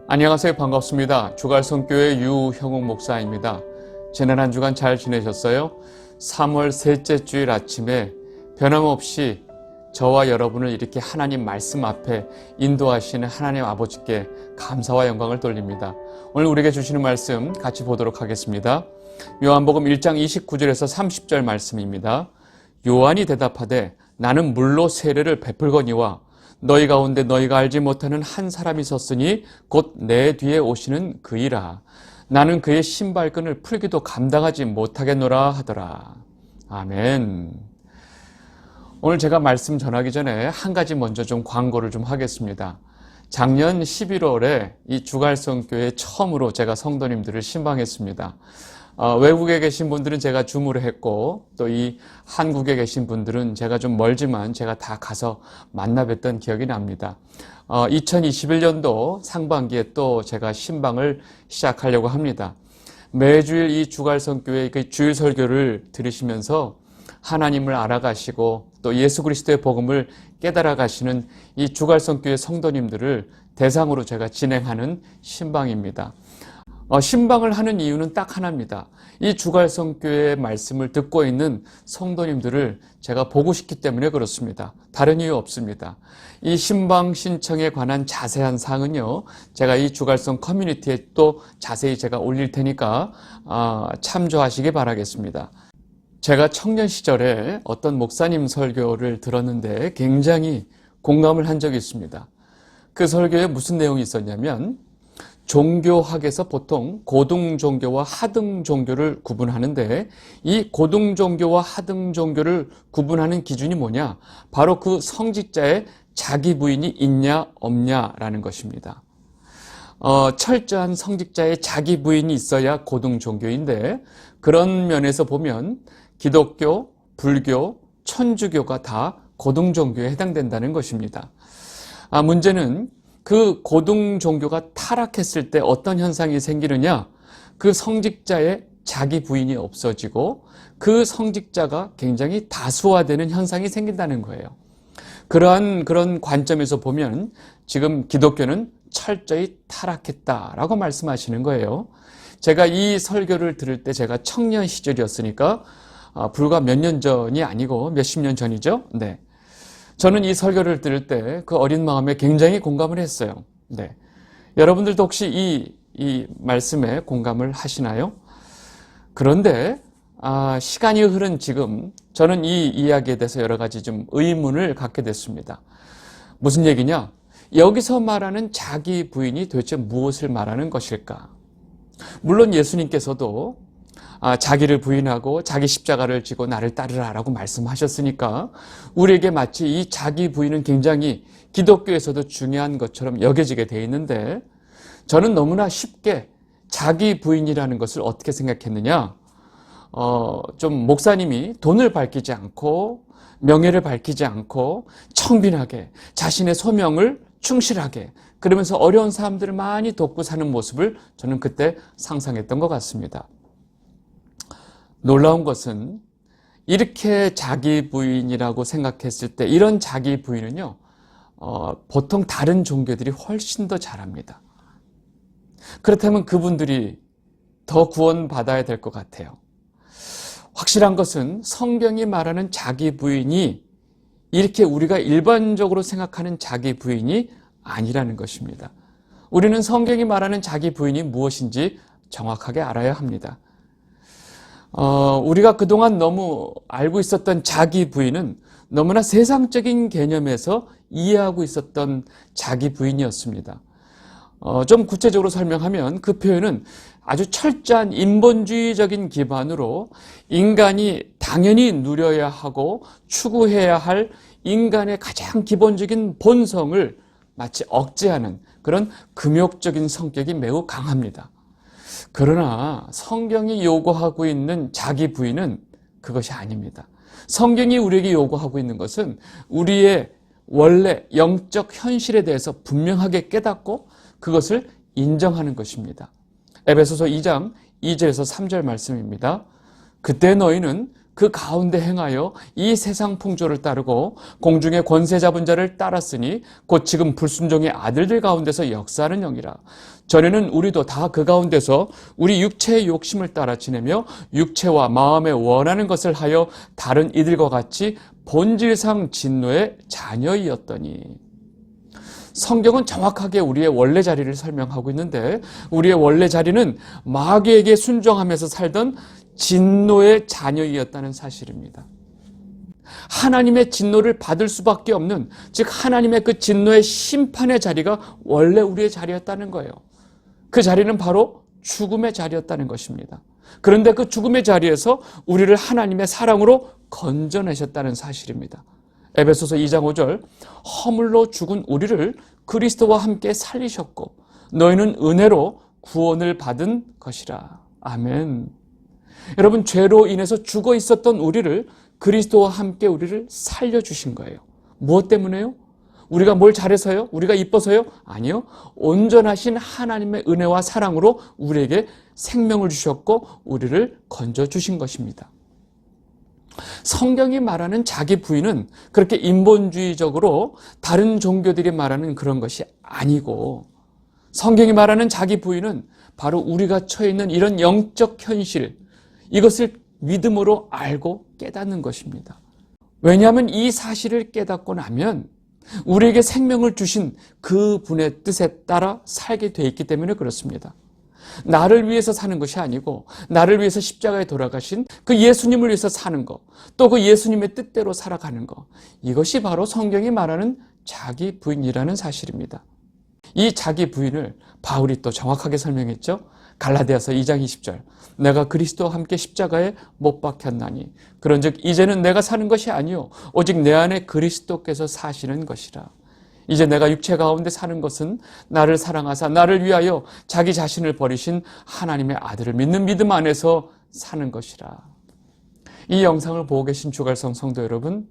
안녕하세요. 반갑습니다. 주갈성교회 유형욱 목사입니다. 지난 한 주간 잘 지내셨어요? 3월 셋째 주일 아침에 변함없이 저와 여러분을 이렇게 하나님 말씀 앞에 인도하시는 하나님 아버지께 감사와 영광을 돌립니다. 오늘 우리에게 주시는 말씀 같이 보도록 하겠습니다. 요한복음 1장 29절에서 30절 말씀입니다. 요한이 대답하되 나는 물로 세례를 베풀거니와 너희 가운데 너희가 알지 못하는 한 사람이 섰으니 곧 내 뒤에 오시는 그이라. 나는 그의 신발끈을 풀기도 감당하지 못하겠노라 하더라. 아멘. 오늘 제가 말씀 전하기 전에 한 가지 먼저 좀 광고를 좀 하겠습니다. 작년 11월에 이 주갈성교회 처음으로 제가 성도님들을 신방했습니다. 외국에 계신 분들은 제가 줌으로 했고 또 이 한국에 계신 분들은 제가 좀 멀지만 제가 다 가서 만나 뵀던 기억이 납니다. 2021년도 상반기에 또 제가 신방을 시작하려고 합니다. 매주일 이 주갈성교회 그 주일 설교를 들으시면서 하나님을 알아가시고 또 예수 그리스도의 복음을 깨달아 가시는 이 주갈성교회 성도님들을 대상으로 제가 진행하는 신방입니다. 신방을 하는 이유는 딱 하나입니다. 이 주갈성교회의 말씀을 듣고 있는 성도님들을 제가 보고 싶기 때문에 그렇습니다. 다른 이유 없습니다. 이 신방 신청에 관한 자세한 사항은요, 제가 이 주갈성 커뮤니티에 또 자세히 제가 올릴 테니까 참조하시기 바라겠습니다. 제가 청년 시절에 어떤 목사님 설교를 들었는데 굉장히 공감을 한 적이 있습니다. 그 설교에 무슨 내용이 있었냐면 종교학에서 보통 고등 종교와 하등 종교를 구분하는데 이 고등 종교와 하등 종교를 구분하는 기준이 뭐냐? 바로 그 성직자의 자기 부인이 있냐 없냐라는 것입니다. 철저한 성직자의 자기 부인이 있어야 고등 종교인데 그런 면에서 보면 기독교, 불교, 천주교가 다 고등 종교에 해당된다는 것입니다. 문제는 그 고등 종교가 타락했을 때 어떤 현상이 생기느냐? 그 성직자의 자기 부인이 없어지고 그 성직자가 굉장히 다수화되는 현상이 생긴다는 거예요. 그런 관점에서 보면 지금 기독교는 철저히 타락했다라고 말씀하시는 거예요. 제가 이 설교를 들을 때 제가 청년 시절이었으니까 불과 몇 년 전이 아니고 몇십 년 전이죠. 네. 저는 이 설교를 들을 때 그 어린 마음에 굉장히 공감을 했어요. 네. 여러분들도 혹시 이 말씀에 공감을 하시나요? 그런데 시간이 흐른 지금 저는 이 이야기에 대해서 여러 가지 좀 의문을 갖게 됐습니다. 무슨 얘기냐? 여기서 말하는 자기 부인이 도대체 무엇을 말하는 것일까? 물론 예수님께서도 자기를 부인하고 자기 십자가를 지고 나를 따르라라고 말씀하셨으니까 우리에게 마치 이 자기 부인은 굉장히 기독교에서도 중요한 것처럼 여겨지게 돼 있는데 저는 너무나 쉽게 자기 부인이라는 것을 어떻게 생각했느냐? 좀 목사님이 돈을 밝히지 않고 명예를 밝히지 않고 청빈하게 자신의 소명을 충실하게 그러면서 어려운 사람들을 많이 돕고 사는 모습을 저는 그때 상상했던 것 같습니다. 놀라운 것은 이렇게 자기 부인이라고 생각했을 때 이런 자기 부인은요, 보통 다른 종교들이 훨씬 더 잘합니다. 그렇다면 그분들이 더 구원받아야 될 것 같아요. 확실한 것은 성경이 말하는 자기 부인이 이렇게 우리가 일반적으로 생각하는 자기 부인이 아니라는 것입니다. 우리는 성경이 말하는 자기 부인이 무엇인지 정확하게 알아야 합니다. 우리가 그동안 너무 알고 있었던 자기 부인은 너무나 세상적인 개념에서 이해하고 있었던 자기 부인이었습니다. 좀 구체적으로 설명하면 그 표현은 아주 철저한 인본주의적인 기반으로 인간이 당연히 누려야 하고 추구해야 할 인간의 가장 기본적인 본성을 마치 억제하는 그런 금욕적인 성격이 매우 강합니다. 그러나 성경이 요구하고 있는 자기 부인은 그것이 아닙니다. 성경이 우리에게 요구하고 있는 것은 우리의 원래 영적 현실에 대해서 분명하게 깨닫고 그것을 인정하는 것입니다. 에베소서 2장 2절에서 3절 말씀입니다. 그때 너희는 그 가운데 행하여 이 세상 풍조를 따르고 공중의 권세 잡은 자를 따랐으니 곧 지금 불순종의 아들들 가운데서 역사하는 영이라. 전에는 우리도 다 그 가운데서 우리 육체의 욕심을 따라 지내며 육체와 마음에 원하는 것을 하여 다른 이들과 같이 본질상 진노의 자녀이었더니. 성경은 정확하게 우리의 원래 자리를 설명하고 있는데, 우리의 원래 자리는 마귀에게 순종하면서 살던 진노의 자녀이었다는 사실입니다. 하나님의 진노를 받을 수밖에 없는, 즉 하나님의 그 진노의 심판의 자리가 원래 우리의 자리였다는 거예요. 그 자리는 바로 죽음의 자리였다는 것입니다. 그런데 그 죽음의 자리에서 우리를 하나님의 사랑으로 건져내셨다는 사실입니다. 에베소서 2장 5절, 허물로 죽은 우리를 그리스도와 함께 살리셨고 너희는 은혜로 구원을 받은 것이라. 아멘. 여러분, 죄로 인해서 죽어 있었던 우리를 그리스도와 함께 우리를 살려주신 거예요. 무엇 때문에요? 우리가 뭘 잘해서요? 우리가 이뻐서요? 아니요. 온전하신 하나님의 은혜와 사랑으로 우리에게 생명을 주셨고 우리를 건져주신 것입니다. 성경이 말하는 자기 부인은 그렇게 인본주의적으로 다른 종교들이 말하는 그런 것이 아니고, 성경이 말하는 자기 부인은 바로 우리가 처해 있는 이런 영적 현실, 이것을 믿음으로 알고 깨닫는 것입니다. 왜냐하면 이 사실을 깨닫고 나면 우리에게 생명을 주신 그 분의 뜻에 따라 살게 돼 있기 때문에 그렇습니다. 나를 위해서 사는 것이 아니고 나를 위해서 십자가에 돌아가신 그 예수님을 위해서 사는 것, 또 그 예수님의 뜻대로 살아가는 것, 이것이 바로 성경이 말하는 자기 부인이라는 사실입니다. 이 자기 부인을 바울이 또 정확하게 설명했죠. 갈라디아서 2장 20절, 내가 그리스도와 함께 십자가에 못 박혔나니 그런즉 이제는 내가 사는 것이 아니요 오직 내 안에 그리스도께서 사시는 것이라. 이제 내가 육체 가운데 사는 것은 나를 사랑하사 나를 위하여 자기 자신을 버리신 하나님의 아들을 믿는 믿음 안에서 사는 것이라. 이 영상을 보고 계신 주갈성 성도 여러분,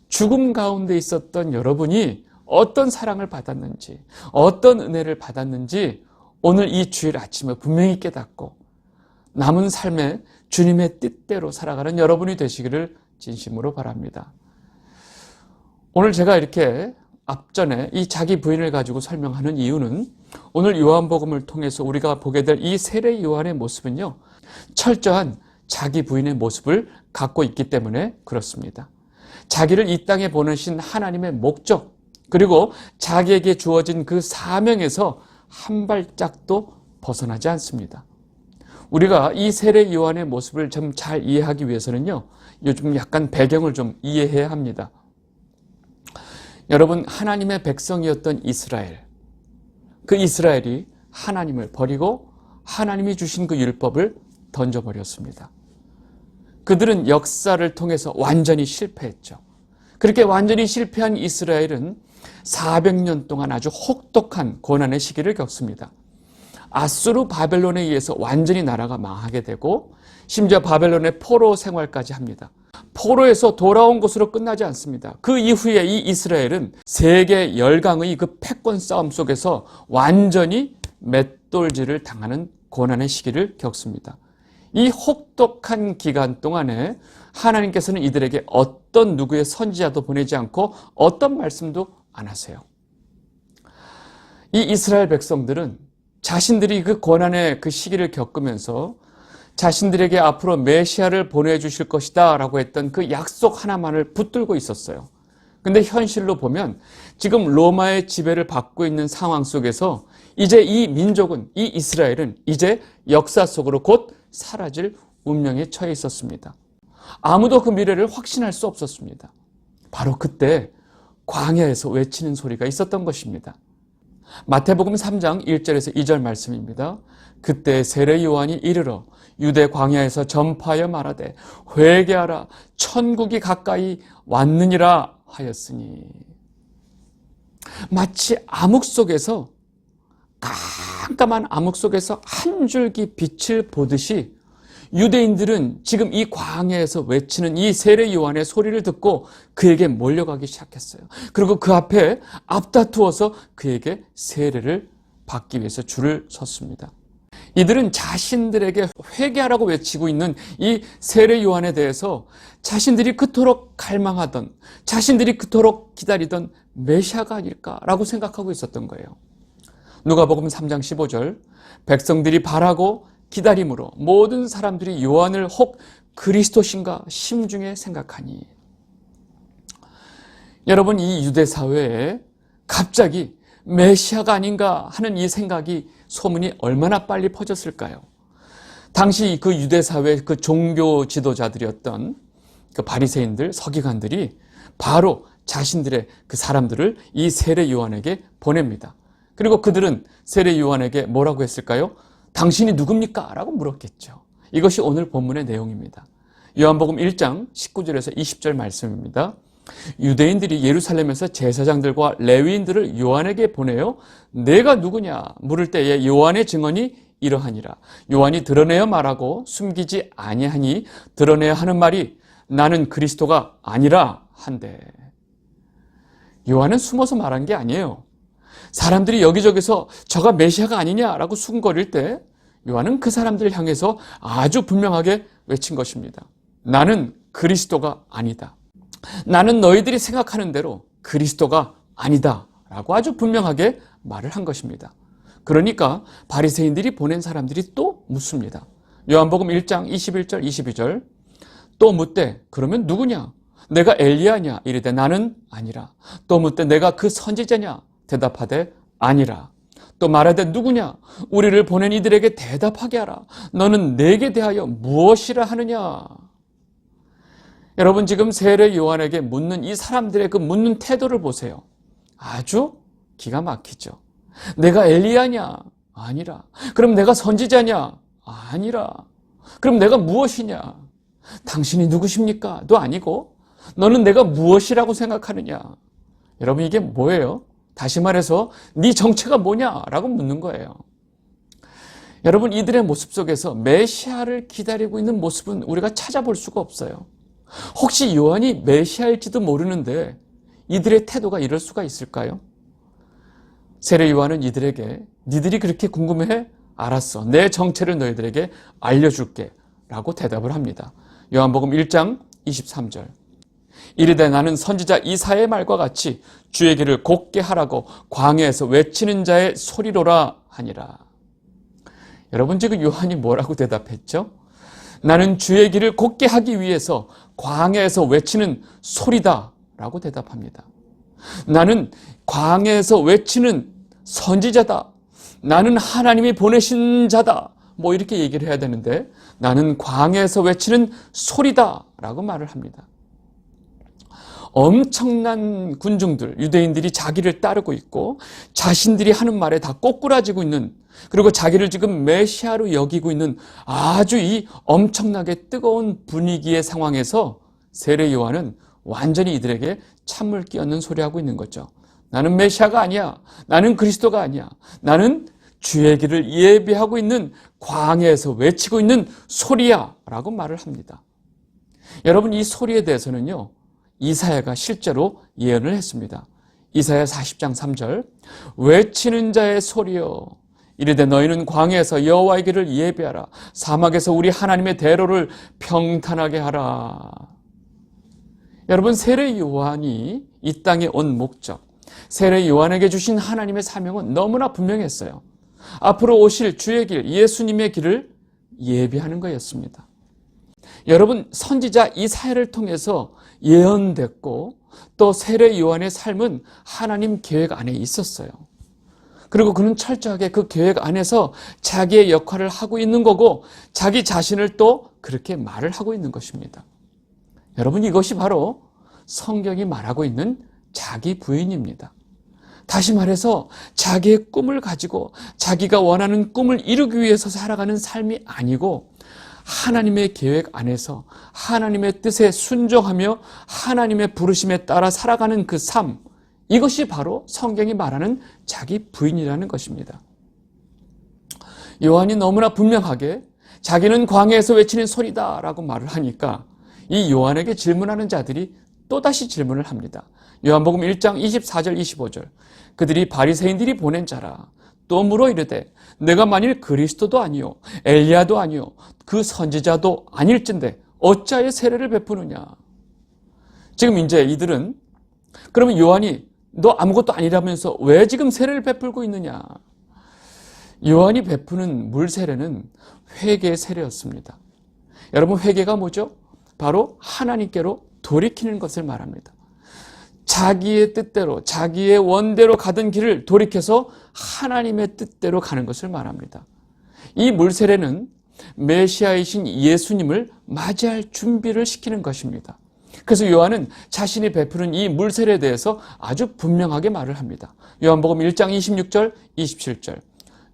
죽음 가운데 있었던 여러분이 어떤 사랑을 받았는지, 어떤 은혜를 받았는지 오늘 이 주일 아침에 분명히 깨닫고 남은 삶에 주님의 뜻대로 살아가는 여러분이 되시기를 진심으로 바랍니다. 오늘 제가 이렇게 앞전에 이 자기 부인을 가지고 설명하는 이유는, 오늘 요한복음을 통해서 우리가 보게 될 이 세례 요한의 모습은요, 철저한 자기 부인의 모습을 갖고 있기 때문에 그렇습니다. 자기를 이 땅에 보내신 하나님의 목적, 그리고 자기에게 주어진 그 사명에서 한 발짝도 벗어나지 않습니다. 우리가 이 세례 요한의 모습을 좀 잘 이해하기 위해서는요, 요즘 약간 배경을 좀 이해해야 합니다. 여러분, 하나님의 백성이었던 이스라엘, 그 이스라엘이 하나님을 버리고 하나님이 주신 그 율법을 던져버렸습니다. 그들은 역사를 통해서 완전히 실패했죠. 그렇게 완전히 실패한 이스라엘은 400년 동안 아주 혹독한 고난의 시기를 겪습니다. 아수르 바벨론에 의해서 완전히 나라가 망하게 되고, 심지어 바벨론의 포로 생활까지 합니다. 포로에서 돌아온 것으로 끝나지 않습니다. 그 이후에 이 이스라엘은 세계 열강의 그 패권 싸움 속에서 완전히 맷돌질을 당하는 고난의 시기를 겪습니다. 이 혹독한 기간 동안에 하나님께서는 이들에게 어떤 누구의 선지자도 보내지 않고 어떤 말씀도 안 하세요. 이 이스라엘 백성들은 자신들이 그 고난의 그 시기를 겪으면서 자신들에게 앞으로 메시아를 보내주실 것이다 라고 했던 그 약속 하나만을 붙들고 있었어요. 근데 현실로 보면 지금 로마의 지배를 받고 있는 상황 속에서 이제 이 민족은, 이 이스라엘은 이제 역사 속으로 곧 사라질 운명에 처해 있었습니다. 아무도 그 미래를 확신할 수 없었습니다. 바로 그때 광야에서 외치는 소리가 있었던 것입니다. 마태복음 3장 1절에서 2절 말씀입니다. 그때 세례 요한이 이르러 유대 광야에서 전파하여 말하되 회개하라 천국이 가까이 왔느니라 하였으니. 마치 암흑 속에서, 깜깜한 암흑 속에서 한 줄기 빛을 보듯이 유대인들은 지금 이 광야에서 외치는 이 세례 요한의 소리를 듣고 그에게 몰려가기 시작했어요. 그리고 그 앞에 앞다투어서 그에게 세례를 받기 위해서 줄을 섰습니다. 이들은 자신들에게 회개하라고 외치고 있는 이 세례 요한에 대해서 자신들이 그토록 갈망하던, 자신들이 그토록 기다리던 메시아가 아닐까라고 생각하고 있었던 거예요. 누가복음 3장 15절, 백성들이 바라고 기다림으로 모든 사람들이 요한을 혹 그리스도신가 심중에 생각하니. 여러분, 이 유대 사회에 갑자기 메시아가 아닌가 하는 이 생각이, 소문이 얼마나 빨리 퍼졌을까요? 당시 그 유대 사회 그 종교 지도자들이었던 그 바리새인들, 서기관들이 바로 자신들의 그 사람들을 이 세례 요한에게 보냅니다. 그리고 그들은 세례 요한에게 뭐라고 했을까요? 당신이 누굽니까? 라고 물었겠죠. 이것이 오늘 본문의 내용입니다. 요한복음 1장 19절에서 20절 말씀입니다. 유대인들이 예루살렘에서 제사장들과 레위인들을 요한에게 보내어 내가 누구냐 물을 때에 요한의 증언이 이러하니라. 요한이 드러내어 말하고 숨기지 아니하니 드러내야 하는 말이 나는 그리스도가 아니라 한데. 요한은 숨어서 말한 게 아니에요. 사람들이 여기저기서 저가 메시아가 아니냐라고 수군거릴 때 요한은 그 사람들을 향해서 아주 분명하게 외친 것입니다. 나는 그리스도가 아니다. 나는 너희들이 생각하는 대로 그리스도가 아니다 라고 아주 분명하게 말을 한 것입니다. 그러니까 바리새인들이 보낸 사람들이 또 묻습니다. 요한복음 1장 21절 22절, 또 묻되 그러면 누구냐? 내가 엘리야냐? 이르되 나는 아니라. 또 묻되 내가 그 선지자냐? 대답하되 아니라. 또 말하되 누구냐? 우리를 보낸 이들에게 대답하게 하라. 너는 내게 대하여 무엇이라 하느냐? 여러분, 지금 세례 요한에게 묻는 이 사람들의 그 묻는 태도를 보세요. 아주 기가 막히죠. 내가 엘리야냐? 아니라. 그럼 내가 선지자냐? 아니라. 그럼 내가 무엇이냐? 당신이 누구십니까? 도 아니고 너는 내가 무엇이라고 생각하느냐? 여러분, 이게 뭐예요? 다시 말해서 네 정체가 뭐냐라고 묻는 거예요. 여러분, 이들의 모습 속에서 메시아를 기다리고 있는 모습은 우리가 찾아볼 수가 없어요. 혹시 요한이 메시아일지도 모르는데 이들의 태도가 이럴 수가 있을까요? 세례 요한은 이들에게 니들이 그렇게 궁금해? 알았어. 내 정체를 너희들에게 알려줄게 라고 대답을 합니다. 요한복음 1장 23절. 이르되 나는 선지자 이사야의 말과 같이 주의 길을 곧게 하라고 광야에서 외치는 자의 소리로라 하니라. 여러분, 지금 요한이 뭐라고 대답했죠? 나는 주의 길을 곧게 하기 위해서 광야에서 외치는 소리다 라고 대답합니다. 나는 광야에서 외치는 선지자다. 나는 하나님이 보내신 자다. 뭐 이렇게 얘기를 해야 되는데 나는 광야에서 외치는 소리다 라고 말을 합니다. 엄청난 군중들, 유대인들이 자기를 따르고 있고 자신들이 하는 말에 다 꼬꾸라지고 있는, 그리고 자기를 지금 메시아로 여기고 있는 아주 이 엄청나게 뜨거운 분위기의 상황에서 세례 요한은 완전히 이들에게 찬물 끼얹는 소리하고 있는 거죠. 나는 메시아가 아니야. 나는 그리스도가 아니야. 나는 주의 길을 예비하고 있는 광야에서 외치고 있는 소리야 라고 말을 합니다. 여러분, 이 소리에 대해서는요, 이사야가 실제로 예언을 했습니다. 이사야 40장 3절, 외치는 자의 소리여 이르되 너희는 광야에서 여호와의 길을 예비하라. 사막에서 우리 하나님의 대로를 평탄하게 하라. 여러분, 세례 요한이 이 땅에 온 목적, 세례 요한에게 주신 하나님의 사명은 너무나 분명했어요. 앞으로 오실 주의 길, 예수님의 길을 예비하는 거였습니다. 여러분, 선지자 이사야를 통해서 예언됐고 또 세례 요한의 삶은 하나님 계획 안에 있었어요. 그리고 그는 철저하게 그 계획 안에서 자기의 역할을 하고 있는 거고 자기 자신을 또 그렇게 말을 하고 있는 것입니다. 여러분, 이것이 바로 성경이 말하고 있는 자기 부인입니다. 다시 말해서 자기의 꿈을 가지고 자기가 원하는 꿈을 이루기 위해서 살아가는 삶이 아니고 하나님의 계획 안에서 하나님의 뜻에 순종하며 하나님의 부르심에 따라 살아가는 그 삶, 이것이 바로 성경이 말하는 자기 부인이라는 것입니다. 요한이 너무나 분명하게 자기는 광야에서 외치는 소리다라고 말을 하니까 이 요한에게 질문하는 자들이 또다시 질문을 합니다. 요한복음 1장 24절 25절, 그들이 바리새인들이 보낸 자라. 또 물어 이르되 내가 만일 그리스도도 아니요 엘리야도 아니요 그 선지자도 아닐진데 어찌하여 세례를 베푸느냐. 지금 이제 이들은 그러면 요한이 너 아무것도 아니라면서 왜 지금 세례를 베풀고 있느냐. 요한이 베푸는 물 세례는 회개의 세례였습니다. 여러분, 회개가 뭐죠? 바로 하나님께로 돌이키는 것을 말합니다. 자기의 뜻대로 자기의 원대로 가던 길을 돌이켜서 하나님의 뜻대로 가는 것을 말합니다. 이 물 세례는 메시아이신 예수님을 맞이할 준비를 시키는 것입니다. 그래서 요한은 자신이 베푸는 이 물 세례에 대해서 아주 분명하게 말을 합니다. 요한복음 1장 26절 27절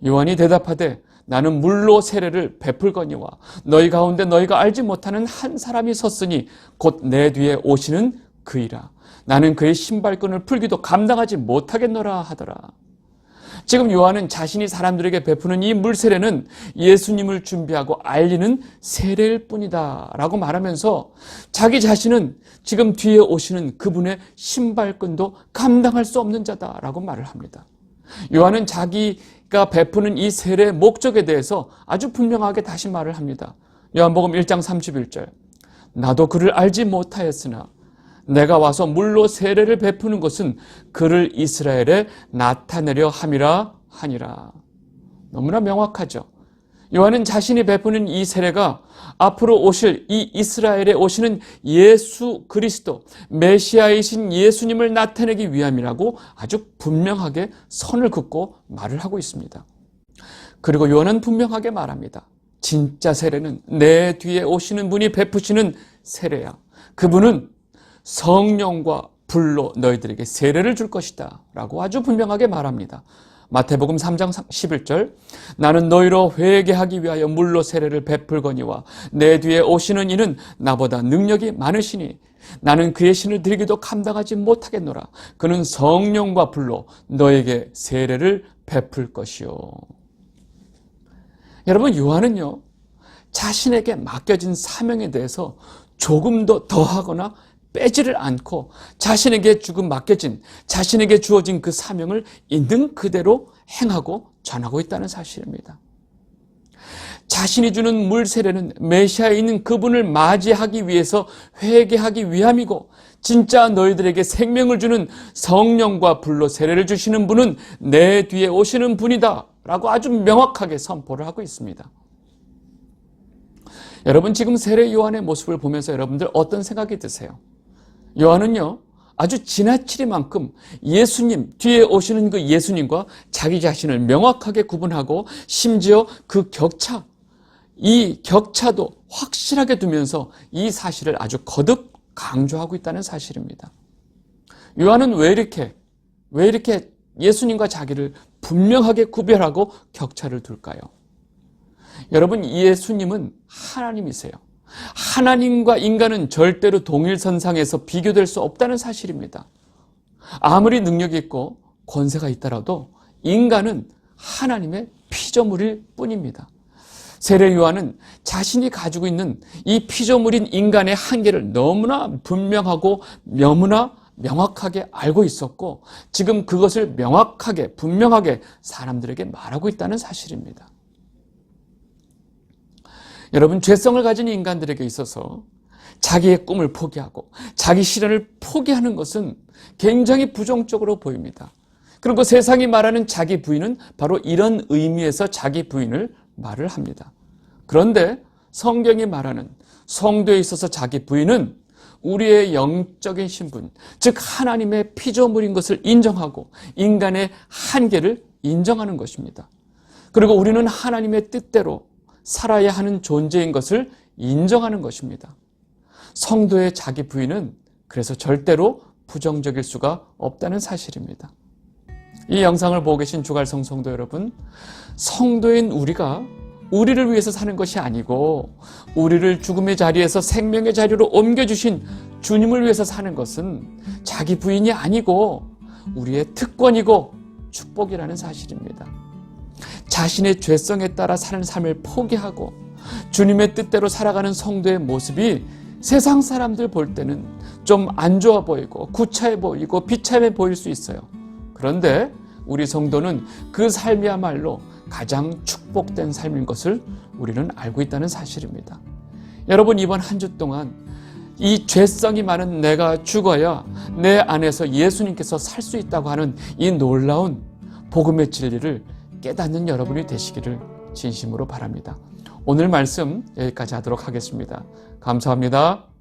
요한이 대답하되 나는 물로 세례를 베풀거니와 너희 가운데 너희가 알지 못하는 한 사람이 섰으니 곧 내 뒤에 오시는 그이라. 나는 그의 신발끈을 풀기도 감당하지 못하겠노라 하더라. 지금 요한은 자신이 사람들에게 베푸는 이 물 세례는 예수님을 준비하고 알리는 세례일 뿐이다 라고 말하면서 자기 자신은 지금 뒤에 오시는 그분의 신발끈도 감당할 수 없는 자다라고 말을 합니다. 요한은 자기가 베푸는 이 세례의 목적에 대해서 아주 분명하게 다시 말을 합니다. 요한복음 1장 31절 나도 그를 알지 못하였으나 내가 와서 물로 세례를 베푸는 것은 그를 이스라엘에 나타내려 함이라 하니라. 너무나 명확하죠. 요한은 자신이 베푸는 이 세례가 앞으로 오실 이 이스라엘에 오시는 예수 그리스도 메시아이신 예수님을 나타내기 위함이라고 아주 분명하게 선을 긋고 말을 하고 있습니다. 그리고 요한은 분명하게 말합니다. 진짜 세례는 내 뒤에 오시는 분이 베푸시는 세례야. 그분은 성령과 불로 너희들에게 세례를 줄 것이다 라고 아주 분명하게 말합니다. 마태복음 3장 11절 나는 너희로 회개하기 위하여 물로 세례를 베풀거니와 내 뒤에 오시는 이는 나보다 능력이 많으시니 나는 그의 신을 드리기도 감당하지 못하겠노라. 그는 성령과 불로 너에게 세례를 베풀 것이요. 여러분, 요한은요 자신에게 맡겨진 사명에 대해서 조금도 더하거나 빼지를 않고 자신에게 맡겨진 자신에게 주어진 그 사명을 있는 그대로 행하고 전하고 있다는 사실입니다. 자신이 주는 물 세례는 메시아에 있는 그분을 맞이하기 위해서 회개하기 위함이고 진짜 너희들에게 생명을 주는 성령과 불로 세례를 주시는 분은 내 뒤에 오시는 분이다 라고 아주 명확하게 선포를 하고 있습니다. 여러분, 지금 세례 요한의 모습을 보면서 여러분들 어떤 생각이 드세요? 요한은요 아주 지나치리만큼 예수님 뒤에 오시는 그 예수님과 자기 자신을 명확하게 구분하고 심지어 그 격차, 이 격차도 확실하게 두면서 이 사실을 아주 거듭 강조하고 있다는 사실입니다. 요한은 왜 이렇게 예수님과 자기를 분명하게 구별하고 격차를 둘까요? 여러분, 예수님은 하나님이세요. 하나님과 인간은 절대로 동일선상에서 비교될 수 없다는 사실입니다. 아무리 능력이 있고 권세가 있더라도 인간은 하나님의 피조물일 뿐입니다. 세례 요한은 자신이 가지고 있는 이 피조물인 인간의 한계를 너무나 분명하고 너무나 명확하게 알고 있었고 지금 그것을 명확하게 분명하게 사람들에게 말하고 있다는 사실입니다. 여러분, 죄성을 가진 인간들에게 있어서 자기의 꿈을 포기하고 자기 실현을 포기하는 것은 굉장히 부정적으로 보입니다. 그리고 세상이 말하는 자기 부인은 바로 이런 의미에서 자기 부인을 말을 합니다. 그런데 성경이 말하는 성도에 있어서 자기 부인은 우리의 영적인 신분, 즉 하나님의 피조물인 것을 인정하고 인간의 한계를 인정하는 것입니다. 그리고 우리는 하나님의 뜻대로 살아야 하는 존재인 것을 인정하는 것입니다. 성도의 자기 부인은 그래서 절대로 부정적일 수가 없다는 사실입니다. 이 영상을 보고 계신 주갈성 성도 여러분, 성도인 우리가 우리를 위해서 사는 것이 아니고 우리를 죽음의 자리에서 생명의 자리로 옮겨주신 주님을 위해서 사는 것은 자기 부인이 아니고 우리의 특권이고 축복이라는 사실입니다. 자신의 죄성에 따라 사는 삶을 포기하고 주님의 뜻대로 살아가는 성도의 모습이 세상 사람들 볼 때는 좀 안 좋아 보이고 구차해 보이고 비참해 보일 수 있어요. 그런데 우리 성도는 그 삶이야말로 가장 축복된 삶인 것을 우리는 알고 있다는 사실입니다. 여러분, 이번 한 주 동안 이 죄성이 많은 내가 죽어야 내 안에서 예수님께서 살 수 있다고 하는 이 놀라운 복음의 진리를 깨닫는 여러분이 되시기를 진심으로 바랍니다. 오늘 말씀 여기까지 하도록 하겠습니다. 감사합니다.